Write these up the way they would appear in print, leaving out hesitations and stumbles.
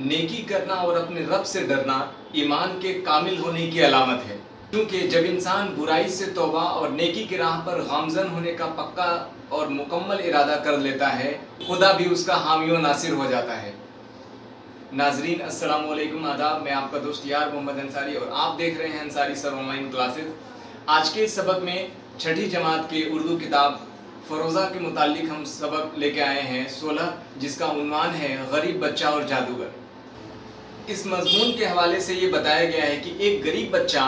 नेकी करना और अपने रब से डरना ईमान के कामिल होने की अलामत है, क्योंकि जब इंसान बुराई से तौबा और नेकी की राह पर गामजन होने का पक्का और मुकम्मल इरादा कर लेता है, खुदा भी उसका हामी व नासिर हो जाता है। नाजरीन अस्सलाम वालेकुम, आदाब। मैं आपका दोस्त यार मोहम्मद अंसारी और आप देख रहे हैं अंसारी सर ऑनलाइन क्लासेस। आज के इस सबक में छठी जमात के उर्दू किताब फ़रोज़ा के मुतालिक हम सबक लेके आए हैं 16, जिसका उन्वान है गरीब बच्चा और जादूगर। इस मजमून के हवाले से ये बताया गया है कि एक गरीब बच्चा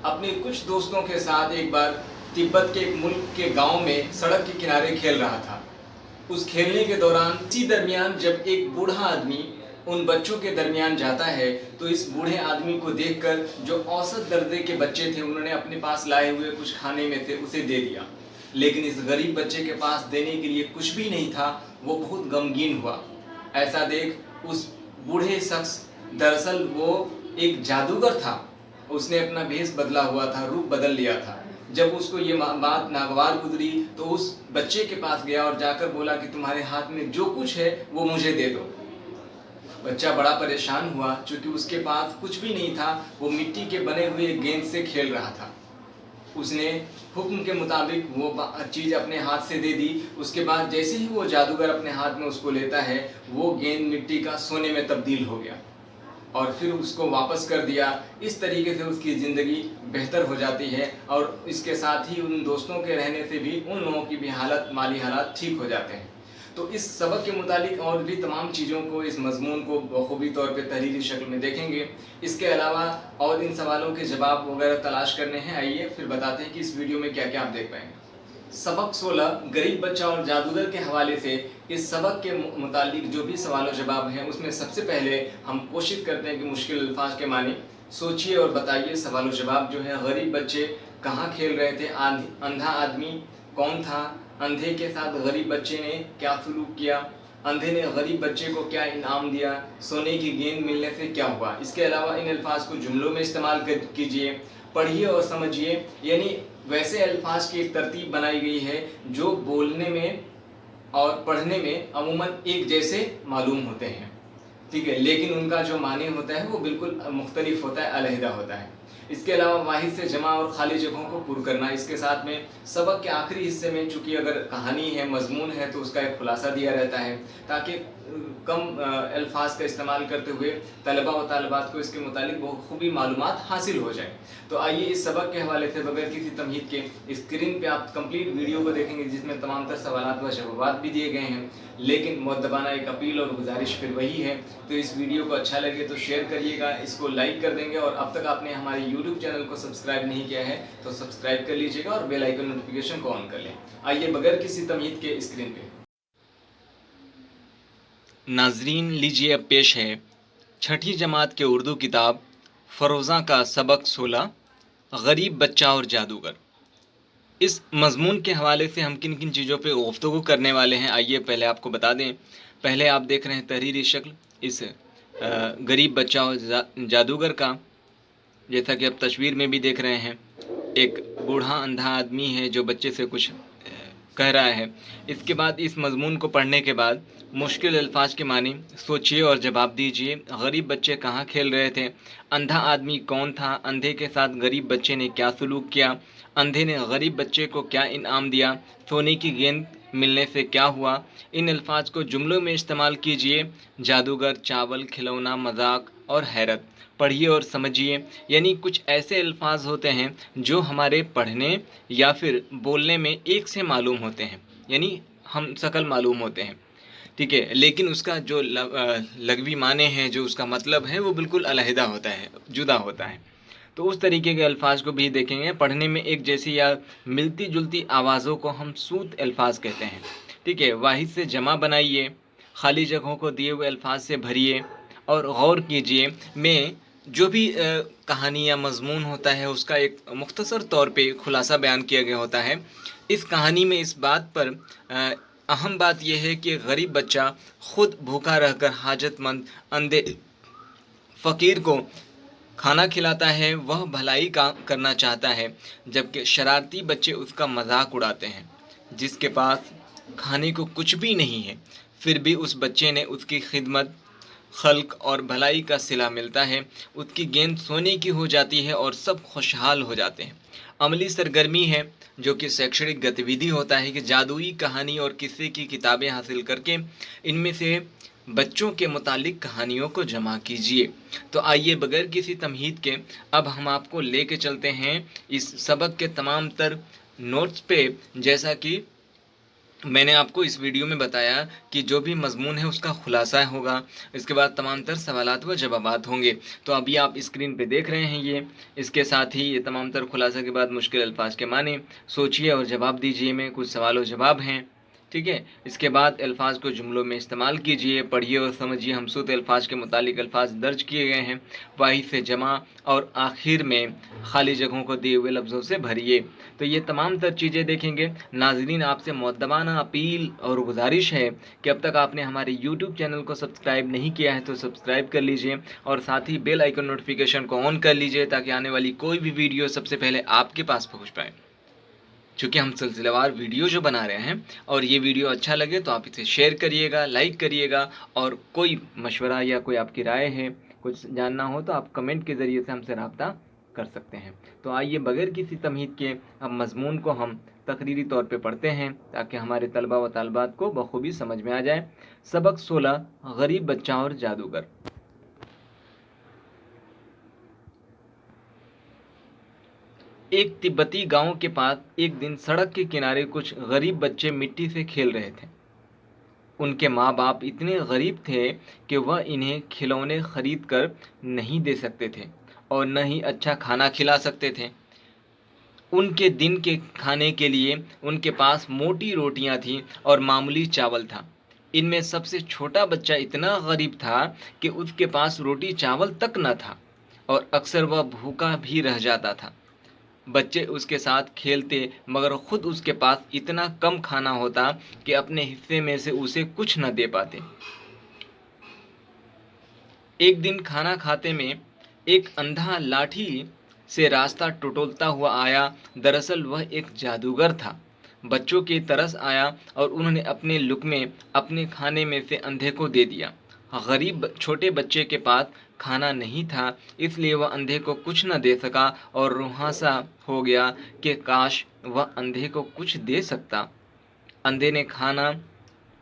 अपने कुछ दोस्तों के साथ एक बार तिब्बत के एक मुल्क के गांव में सड़क के किनारे खेल रहा था। उस खेलने के दौरान इसी दरमियान जब एक बूढ़ा आदमी उन बच्चों के दरमियान जाता है, तो इस बूढ़े आदमी को देखकर जो औसत दर्जे के बच्चे थे, उन्होंने अपने पास लाए हुए कुछ खाने में थे उसे दे दिया। लेकिन इस गरीब बच्चे के पास देने के लिए कुछ भी नहीं था। वो बहुत गमगीन हुआ। ऐसा देख उस बूढ़े शख्स, दरअसल वो एक जादूगर था, उसने अपना भेष बदला हुआ था, रूप बदल लिया था। जब उसको ये बात नागवार गुजरी तो उस बच्चे के पास गया और जाकर बोला कि तुम्हारे हाथ में जो कुछ है वो मुझे दे दो। बच्चा बड़ा परेशान हुआ, क्योंकि उसके पास कुछ भी नहीं था। वो मिट्टी के बने हुए गेंद से खेल रहा था। उसने हुक्म के मुताबिक वो चीज़ अपने हाथ से दे दी। उसके बाद जैसे ही वो जादूगर अपने हाथ में उसको लेता है, वो गेंद मिट्टी का सोने में तब्दील हो गया और फिर उसको वापस कर दिया। इस तरीके से उसकी ज़िंदगी बेहतर हो जाती है और इसके साथ ही उन दोस्तों के रहने से भी उन लोगों की भी हालत, माली हालात ठीक हो जाते हैं। तो इस सबक के मुतालिक और भी तमाम चीज़ों को, इस मजमून को बखूबी तौर पे तहरीरी शक्ल में देखेंगे। इसके अलावा और इन सवालों के जवाब वगैरह तलाश करने हैं। आइए फिर बताते हैं कि इस वीडियो में क्या क्या आप देख पाएंगे। सबक 16 गरीब बच्चा और जादूगर के हवाले से इस सबक के मुतालिक जो भी सवाल जवाब हैं, उसमें सबसे पहले हम कोशिश करते हैं कि मुश्किल अल्फाज के मानी सोचिए और बताइए। सवाल जवाब जो है, गरीब बच्चे कहाँ खेल रहे थे, अंधा आदमी कौन था, अंधे के साथ गरीब बच्चे ने क्या सलूक किया, अंधे ने गरीब बच्चे को क्या इनाम दिया, सोने की गेंद मिलने से क्या हुआ। इसके अलावा इन अल्फाज को जुमलों में इस्तेमाल कीजिए, पढ़िए और समझिए। यानी वैसे अल्फाज की एक तरतीब बनाई गई है जो बोलने में और पढ़ने में अमूमन एक जैसे मालूम होते हैं, ठीक है, लेकिन उनका जो माने होता है वो बिल्कुल मुख्तलिफ होता है, अलहदा होता है। इसके अलावा वाहिद से जमा और खाली जगहों को पुर करना। इसके साथ में सबक के आखिरी हिस्से में चूँकि अगर कहानी है, मजमून है, तो उसका एक खुलासा दिया रहता है, ताकि कम अल्फाज का इस्तेमाल करते हुए तलबा व तालिबात को इसके मुतालिक बखूबी मालूमात हासिल हो जाए। तो आइए इस सबक के हवाले से बगैर किसी तमहीद के स्क्रीन पे आप कंप्लीट वीडियो को देखेंगे, जिसमें तमाम तर सवालात व जवाबात भी दिए गए हैं। लेकिन मुअद्दबाना एक अपील और गुजारिश फिर वही है, तो इस वीडियो को अच्छा लगे तो शेयर करिएगा, इसको लाइक कर देंगे और अब तक आपने हमारे यूट्यूब चैनल को सब्सक्राइब नहीं किया है तो सब्सक्राइब कर लीजिएगा और बेल आइकन नोटिफिकेशन को ऑन कर लें। आइए बगैर किसी तमहीद के स्क्रीन पे नाजरीन लीजिए, अब पेश है छठी जमात के उर्दू किताब फ़रोज़ा का सबक 16 गरीब बच्चा और जादूगर। इस मजमून के हवाले से हम किन किन चीज़ों पे गुफ्तगू करने वाले हैं, आइए पहले आपको बता दें। पहले आप देख रहे हैं तहरीरी शक्ल इस गरीब बच्चा और जादूगर का। जैसा कि आप तस्वीर में भी देख रहे हैं, एक बूढ़ा अंधा आदमी है जो बच्चे से कुछ कह रहा है। इसके बाद इस मजमून को पढ़ने के बाद मुश्किल अल्फाज के मानी सोचिए और जवाब दीजिए। गरीब बच्चे कहाँ खेल रहे थे, अंधा आदमी कौन था, अंधे के साथ गरीब बच्चे ने क्या सलूक किया, अंधे ने गरीब बच्चे को क्या इनाम दिया, सोने की गेंद मिलने से क्या हुआ। इन अल्फाज को जुमलों में इस्तेमाल कीजिए। जादूगर, चावल, खिलौना, मजाक और हैरत। पढ़िए और समझिए। यानी कुछ ऐसे अल्फाज होते हैं जो हमारे पढ़ने या फिर बोलने में एक से मालूम होते हैं, यानी हम शकल मालूम होते हैं, ठीक है, लेकिन उसका जो लगवी माने हैं, जो उसका मतलब है, वो बिल्कुल अलहदा होता है, जुदा होता है। तो उस तरीके के अल्फाज को भी देखेंगे। पढ़ने में एक जैसी या मिलती जुलती आवाज़ों को हम सूत अल्फाज कहते हैं, ठीक है। वाहिद से जमा बनाइए, खाली जगहों को दिए हुए अल्फाज से भरिए और गौर कीजिए। में जो भी कहानी या मजमून होता है, उसका एक मुख्तसर तौर पे खुलासा बयान किया गया होता है। इस कहानी में इस बात पर अहम बात यह है कि गरीब बच्चा खुद भूखा रहकर हाजतमंद अंधे फ़कीर को खाना खिलाता है, वह भलाई का करना चाहता है, जबकि शरारती बच्चे उसका मजाक उड़ाते हैं। जिसके पास खाने को कुछ भी नहीं है, फिर भी उस बच्चे ने उसकी खिदमत खल्क और भलाई का सिला मिलता है, उसकी गेंद सोने की हो जाती है और सब खुशहाल हो जाते हैं। अमली सरगर्मी है, जो कि शैक्षणिक गतिविधि होता है कि जादुई कहानी और किस्से की किताबें हासिल करके इनमें से बच्चों के मुतालिक कहानियों को जमा कीजिए। तो आइए बगैर किसी तमहीद के अब हम आपको लेके चलते हैं इस सबक के तमाम तर नोट्स पे। जैसा कि मैंने आपको इस वीडियो में बताया कि जो भी मजमून है उसका खुलासा होगा, इसके बाद तमाम तर सवालात व जवाबात होंगे। तो अभी आप स्क्रीन पे देख रहे हैं ये, इसके साथ ही ये तमाम तर खुलासा के बाद मुश्किल अल्फाज के माने सोचिए और जवाब दीजिए में कुछ सवाल व जवाब हैं, ठीक है। इसके बाद अल्फाज को जुमलों में इस्तेमाल कीजिए, पढ़िए और समझिए। हमसूत अल्फाज के मुतालिक अल्फाज दर्ज किए गए हैं, वाहिद से जमा और आखिर में खाली जगहों को दिए हुए लफ्ज़ों से भरिए। तो ये तमाम तर चीज़ें देखेंगे। नाज़रीन, आपसे मुअद्दबाना अपील और गुजारिश है कि अब तक आपने हमारे यूट्यूब चैनल को सब्सक्राइब नहीं किया है तो सब्सक्राइब कर लीजिए और साथ ही बेल आइकन नोटिफिकेशन को ऑन कर लीजिए ताकि आने वाली कोई भी वीडियो सबसे पहले आपके पास पहुँच पाए। चूँकि हम सिलसिलेवार वीडियो जो बना रहे हैं और ये वीडियो अच्छा लगे तो आप इसे शेयर करिएगा, लाइक करिएगा, और कोई मशवरा या कोई आपकी राय है, कुछ जानना हो तो आप कमेंट के ज़रिए से हमसे रब्ता कर सकते हैं। तो आइए बगैर किसी तमहीद के अब मजमून को हम तकरीरी तौर पे पढ़ते हैं ताकि हमारे तलबा व तालबात को बखूबी समझ में आ जाए। सबक 16, गरीब बच्चा और जादूगर। एक तिब्बती गांव के पास एक दिन सड़क के किनारे कुछ गरीब बच्चे मिट्टी से खेल रहे थे। उनके माँ बाप इतने गरीब थे कि वह इन्हें खिलौने खरीद कर नहीं दे सकते थे और न ही अच्छा खाना खिला सकते थे। उनके दिन के खाने के लिए उनके पास मोटी रोटियां थीं और मामूली चावल था। इनमें सबसे छोटा बच्चा इतना गरीब था कि उसके पास रोटी चावल तक न था और अक्सर वह भूखा भी रह जाता था। बच्चे उसके साथ खेलते मगर खुद उसके पास इतना कम खाना होता कि अपने हिस्से में से उसे कुछ न दे पाते। एक दिन खाना खाते में एक अंधा लाठी से रास्ता टटोलता हुआ आया। दरअसल वह एक जादूगर था। बच्चों की तरस आया और उन्होंने अपने लुक़मे अपने खाने में से अंधे को दे दिया। गरीब छोटे बच्चे के पास खाना नहीं था, इसलिए वह अंधे को कुछ न दे सका और रुहासा हो गया कि काश वह अंधे को कुछ दे सकता। अंधे ने खाना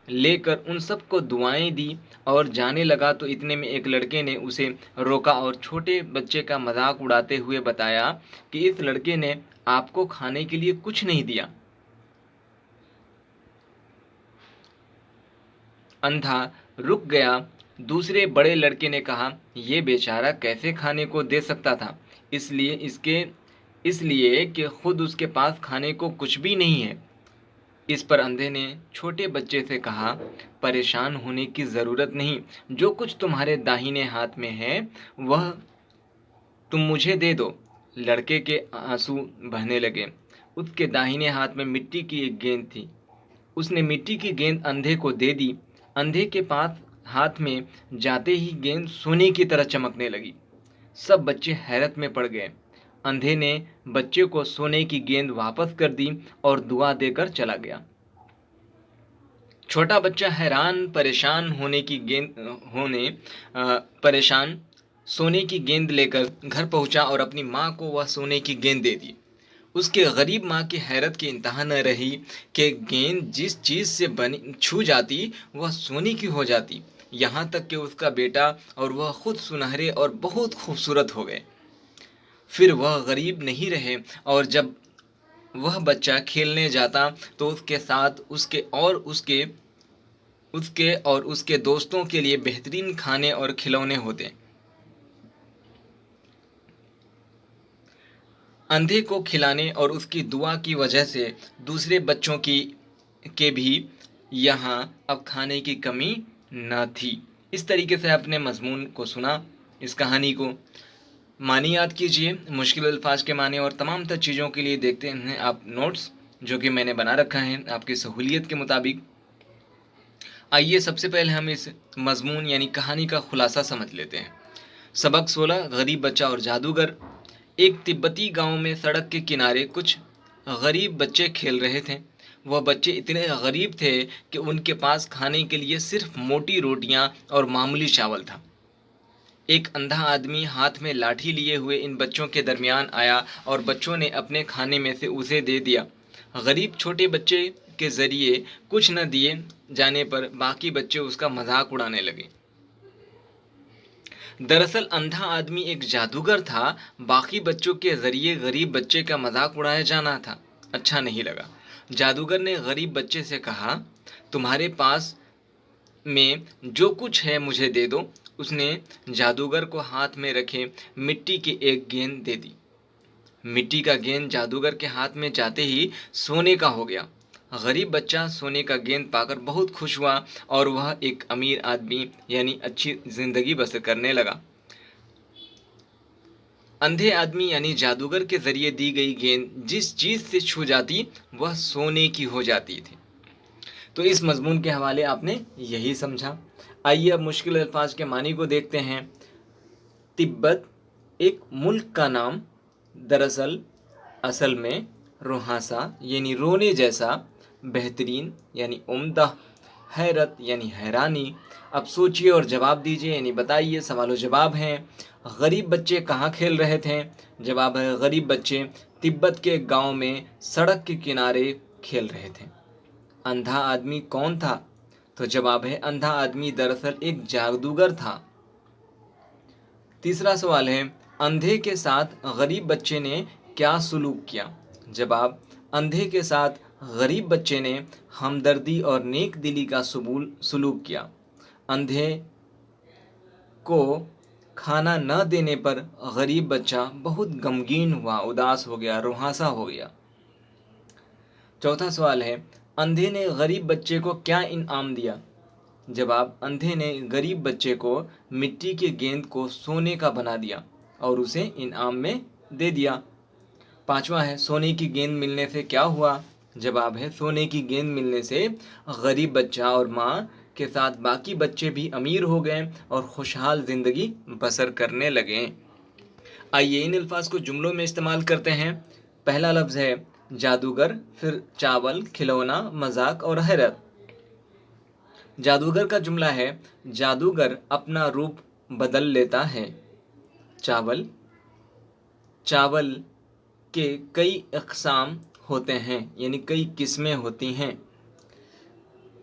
लेकर उन सबको दुआएं दी और जाने लगा तो इतने में एक लड़के ने उसे रोका और छोटे बच्चे का मजाक उड़ाते हुए बताया कि इस लड़के ने आपको खाने के लिए कुछ नहीं दिया। अंधा रुक गया। दूसरे बड़े लड़के ने कहा, यह बेचारा कैसे खाने को दे सकता था, इसलिए कि खुद उसके पास खाने को कुछ भी नहीं है। इस पर अंधे ने छोटे बच्चे से कहा, परेशान होने की ज़रूरत नहीं, जो कुछ तुम्हारे दाहिने हाथ में है वह तुम मुझे दे दो। लड़के के आंसू बहने लगे। उसके दाहिने हाथ में मिट्टी की एक गेंद थी। उसने मिट्टी की गेंद अंधे को दे दी। अंधे के पास हाथ में जाते ही गेंद सोने की तरह चमकने लगी। सब बच्चे हैरत में पड़ गए। अंधे ने बच्चे को सोने की गेंद वापस कर दी और दुआ देकर चला गया। छोटा बच्चा हैरान परेशान सोने की गेंद लेकर घर पहुंचा और अपनी माँ को वह सोने की गेंद दे दी। उसके गरीब माँ की हैरत की इंतहा न रही कि गेंद जिस चीज़ से बनी छू जाती वह सोने की हो जाती। यहाँ तक कि उसका बेटा और वह खुद सुनहरे और बहुत खूबसूरत हो गए। फिर वह गरीब नहीं रहे और जब वह बच्चा खेलने जाता तो उसके साथ उसके और उसके दोस्तों के लिए बेहतरीन खाने और खिलौने होते। अंधे को खिलाने और उसकी दुआ की वजह से दूसरे बच्चों के भी यहाँ अब खाने की कमी न थी। इस तरीके से आपने मजमून को सुना। इस कहानी को मानी याद कीजिए, मुश्किल अल्फाज के माने और तमाम तर चीज़ों के लिए देखते हैं आप नोट्स जो कि मैंने बना रखा है आपकी सहूलियत के मुताबिक। आइए सबसे पहले हम इस मजमून यानी कहानी का खुलासा समझ लेते हैं। सबक 16, गरीब बच्चा और जादूगर। एक तिब्बती गांव में सड़क के किनारे कुछ गरीब बच्चे खेल रहे थे। वह बच्चे इतने गरीब थे कि उनके पास खाने के लिए सिर्फ मोटी रोटियां और मामूली चावल था। एक अंधा आदमी हाथ में लाठी लिए हुए इन बच्चों के दरमियान आया और बच्चों ने अपने खाने में से उसे दे दिया। गरीब छोटे बच्चे के जरिए कुछ न दिए जाने पर बाकी बच्चे उसका मजाक उड़ाने लगे। दरअसल अंधा आदमी एक जादूगर था, बाकी बच्चों के जरिए गरीब बच्चे का मजाक उड़ाया जाना था। अच्छा नहीं लगा। जादूगर ने गरीब बच्चे से कहा, तुम्हारे पास में जो कुछ है मुझे दे दो। उसने जादूगर को हाथ में रखे मिट्टी की एक गेंद दे दी। मिट्टी का गेंद जादूगर के हाथ में जाते ही सोने का हो गया। गरीब बच्चा सोने का गेंद पाकर बहुत खुश हुआ और वह एक अमीर आदमी यानी अच्छी जिंदगी बसर करने लगा। अंधे आदमी यानी जादूगर के जरिए दी गई गेंद जिस चीज से छू जाती वह सोने की हो जाती थी। तो इस मजमून के हवाले आपने यही समझा। आइए अब मुश्किल अल्फाज के मानी को देखते हैं। तिब्बत एक मुल्क का नाम, दरअसल असल में रोहासा यानी रोने जैसा, बेहतरीन यानी उम्दा, हैरत यानी हैरानी। अब सोचिए और जवाब दीजिए यानी बताइए। सवाल जवाब हैं। गरीब बच्चे कहाँ खेल रहे थे? जवाब है गरीब बच्चे तिब्बत के गांव में सड़क के किनारे खेल रहे थे। अंधा आदमी कौन था? तो जवाब है अंधा आदमी दरअसल एक जादूगर था। तीसरा सवाल है अंधे के साथ गरीब बच्चे ने क्या सुलूक किया? जवाब अंधे के साथ गरीब बच्चे ने हमदर्दी और नेक दिली का सुलूक किया। अंधे को खाना न देने पर गरीब बच्चा बहुत गमगीन हुआ, उदास हो गया, रुहासा हो गया। चौथा सवाल है अंधे ने गरीब बच्चे को क्या इनाम दिया? जवाब अंधे ने गरीब बच्चे को मिट्टी के गेंद को सोने का बना दिया और उसे इनाम में दे दिया। पांचवा है सोने की गेंद मिलने से क्या हुआ? जवाब है सोने की गेंद मिलने से गरीब बच्चा और माँ के साथ बाकी बच्चे भी अमीर हो गए और खुशहाल जिंदगी बसर करने लगे। आइए इन अल्फाज को जुमलों में इस्तेमाल करते हैं। पहला लफ्ज़ है जादूगर, फिर चावल, खिलौना, मजाक और हैरत। जादूगर का जुमला है जादूगर अपना रूप बदल लेता है। चावल, चावल के कई अक़साम होते हैं यानी कई किस्में होती हैं।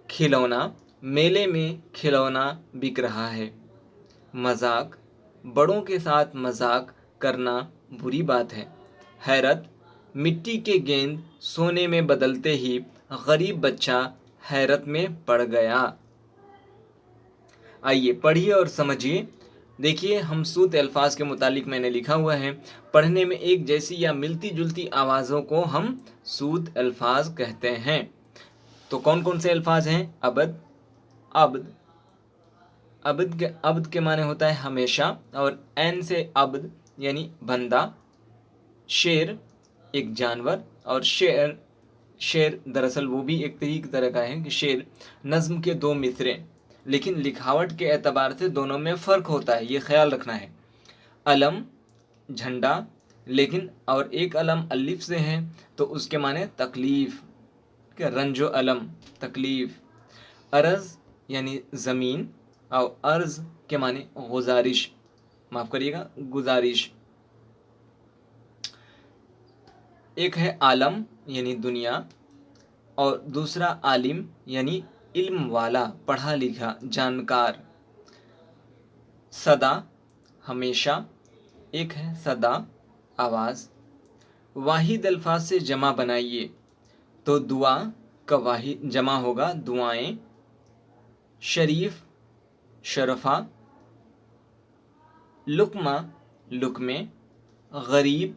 खिलौना, मेले में खिलौना बिक रहा है। मजाक, बड़ों के साथ मजाक करना बुरी बात है। हैरत, मिट्टी के गेंद सोने में बदलते ही गरीब बच्चा हैरत में पड़ गया। आइए पढ़िए और समझिए। देखिए हमसूत अल्फाज के मुतालिक मैंने लिखा हुआ है, पढ़ने में एक जैसी या मिलती जुलती आवाज़ों को हम सूत अल्फाज कहते हैं। तो कौन कौन से अल्फाज हैं? अबद, अब्द, अब्द के माने होता है हमेशा और एन से अब्द यानी बंदा। शेर एक जानवर और शेर, शेर दरअसल वो भी एक तरह का है कि शेर नज्म के दो मिसरे, लेकिन लिखावट के एतबार से दोनों में फ़र्क होता है, ये ख्याल रखना है। अलम झंडा, लेकिन और एक अलम अलिफ से है तो उसके माने तकलीफ़, क्या रंजो अलम तकलीफ़। अर्ज़ यानी ज़मीन और अर्ज़ के माने गुजारिश, माफ़ करिएगा गुजारिश। एक है आलम यानी दुनिया और दूसरा आलिम यानी इल्म वाला, पढ़ा लिखा, जानकार। सदा हमेशा, एक है सदा आवाज़। वाहिद अल्फाज से जमा बनाइए तो दुआ का वाहिद जमा होगा दुआएं। शरीफ शरफा, लुकमा लुकमे, गरीब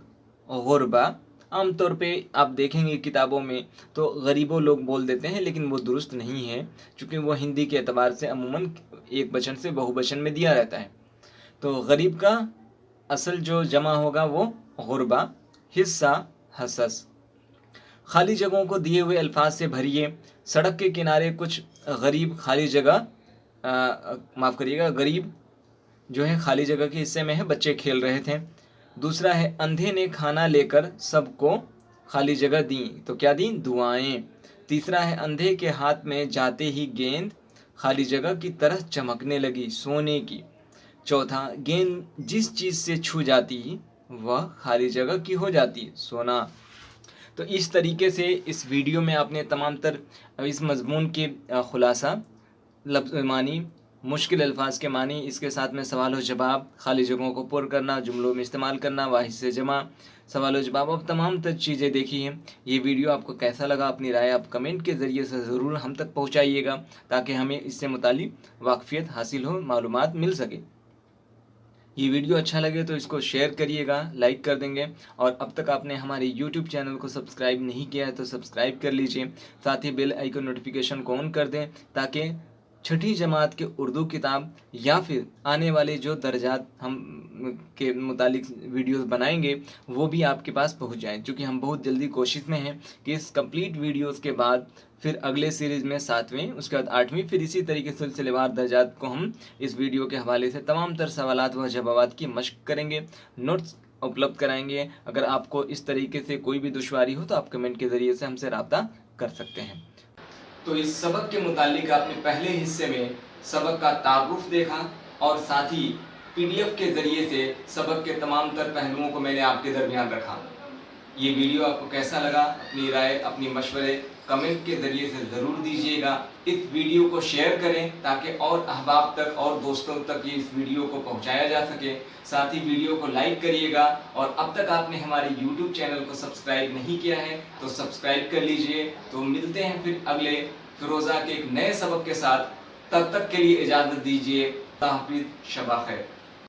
गुरबा। आमतौर पे आप देखेंगे किताबों में तो गरीबों लोग बोल देते हैं, लेकिन वो दुरुस्त नहीं है क्योंकि वो हिंदी के एतबार से अमूमन एक वचन से बहुवचन में दिया रहता है। तो गरीब का असल जो जमा होगा वो गुरबा। हिस्सा हसस। खाली जगहों को दिए हुए अल्फाज से भरिए। सड़क के किनारे कुछ गरीब खाली जगह, माफ़ करिएगा गरीब जो है खाली जगह के हिस्से में है, बच्चे खेल रहे थे। दूसरा है अंधे ने खाना लेकर सबको खाली जगह दी, तो क्या दी? दुआएं। तीसरा है अंधे के हाथ में जाते ही गेंद खाली जगह की तरह चमकने लगी सोने की। चौथा, गेंद जिस चीज़ से छू जाती वह खाली जगह की हो जाती सोना। तो इस तरीके से इस वीडियो में आपने तमाम तर इस मजमून के खुलासा, लफ्ज़ मानी, मुश्किल अल्फाज के मानी, इसके साथ में सवाल व जवाब, खाली जगहों को पुर करना, जुमलों में इस्तेमाल करना, वाहिद से जमा, सवाल व जवाब, अब तमाम तर चीज़ें देखी हैं। ये वीडियो आपको कैसा लगा, अपनी राय आप कमेंट के ज़रिए से ज़रूर हम तक पहुँचाइएगा ताकि हमें इससे मुतालिक वाकफियत हासिल हो, मालूमात मिल सके। ये वीडियो अच्छा लगे तो इसको शेयर करिएगा, लाइक कर देंगे, और अब तक आपने हमारे YouTube चैनल को सब्सक्राइब नहीं किया है तो सब्सक्राइब कर लीजिए। साथ ही बेल आइकन नोटिफिकेशन को ऑन कर दें ताकि छठी जमात के उर्दू किताब या फिर आने वाले जो दर्जात हम के मुतालिक वीडियोस बनाएंगे वो भी आपके पास पहुंच जाएं, क्योंकि हम बहुत जल्दी कोशिश में हैं कि इस कंप्लीट वीडियोस के बाद फिर अगले सीरीज़ में 7वीं, उसके बाद 8वीं, फिर इसी तरीके से सिलसिलेवार दर्जात को हम इस वीडियो के हवाले से तमाम तर सवालात व जवाबात की मशक करेंगे, नोट्स उपलब्ध कराएंगे। अगर आपको इस तरीके से कोई भी दुश्वारी हो तो आप कमेंट के ज़रिए से हमसे रब्ता कर सकते हैं। तो इस सबक के मुतालिक आपने पहले हिस्से में सबक का तारुफ देखा और साथ ही PDF के ज़रिए से सबक के तमाम तर पहलुओं को मैंने आपके दरमियान रखा। ये वीडियो आपको कैसा लगा, अपनी राय, अपनी मशवरे कमेंट के ज़रिए से ज़रूर दीजिएगा। इस वीडियो को शेयर करें ताकि और अहबाब तक और दोस्तों तक ये इस वीडियो को पहुंचाया जा सके। साथ ही वीडियो को लाइक करिएगा, और अब तक आपने हमारे YouTube चैनल को सब्सक्राइब नहीं किया है तो सब्सक्राइब कर लीजिए। तो मिलते हैं फिर अगले फिरोज़ा के एक नए सबक के साथ। तब तक के लिए इजाज़त दीजिए। हाफिज़, शबा खैर।